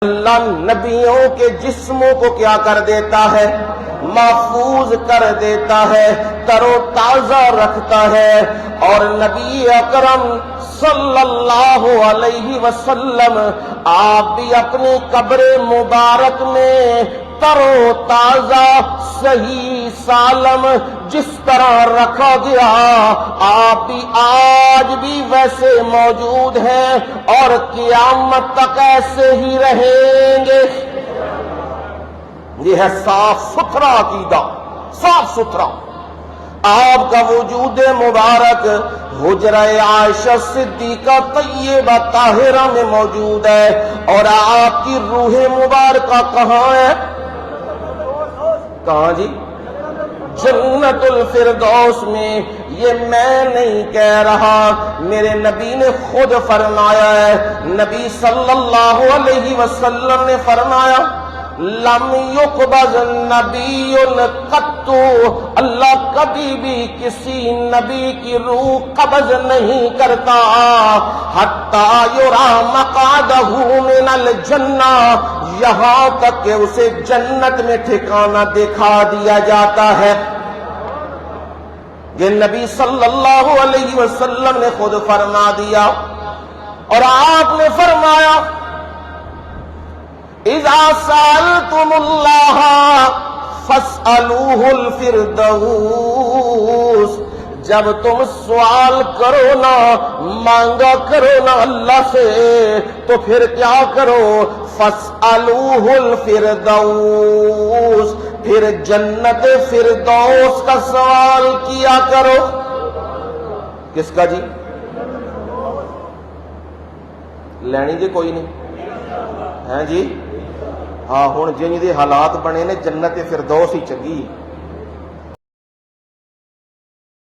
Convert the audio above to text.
اللہ نبیوں کے جسموں کو کیا کر دیتا ہے؟ محفوظ کر دیتا ہے، تر و تازہ رکھتا ہے۔ اور نبی اکرم صلی اللہ علیہ وسلم آپ بھی اپنی قبر مبارک میں تر و تازہ صحیح سالم جس طرح رکھا گیا، آپ بھی آج بھی ویسے موجود ہیں اور قیامت تک ایسے ہی رہیں گے۔ یہ ہے صاف ستھرا عقیدہ، صاف ستھرا۔ آپ کا وجود مبارک حجرہ عائشہ صدیقہ طیبہ طاہرہ میں موجود ہے، اور آپ کی روح مبارکہ کہاں ہے؟ کہاں جی؟ جنت الفردوس میں۔ یہ میں نہیں کہہ رہا، میرے نبی نے خود فرمایا ہے۔ نبی صلی اللہ علیہ وسلم نے فرمایا لم یقبض نبی قط، اللہ کبھی بھی کسی نبی کی روح قبض نہیں کرتا حتی یرا مقعدہ من الجنہ، یہاں تک کہ اسے جنت میں ٹھکانہ دکھا دیا جاتا ہے۔ یہ نبی صلی اللہ علیہ وسلم نے خود فرما دیا، اور آپ نے فرمایا اذا سألتم اللہ فاسألوہ الفردوس، جب تم سوال کرو نا، مانگا کرو نا اللہ سے، تو پھر کیا کرو؟ فاسألوہ الفردوس، پھر جنت فردوس کا سوال کیا کرو۔ کس کا جی؟ لینی جی کوئی نہیں ہے جی؟ ہاں ہن جنج دے حالات بنے نے جنت فردوس ہی چنگی۔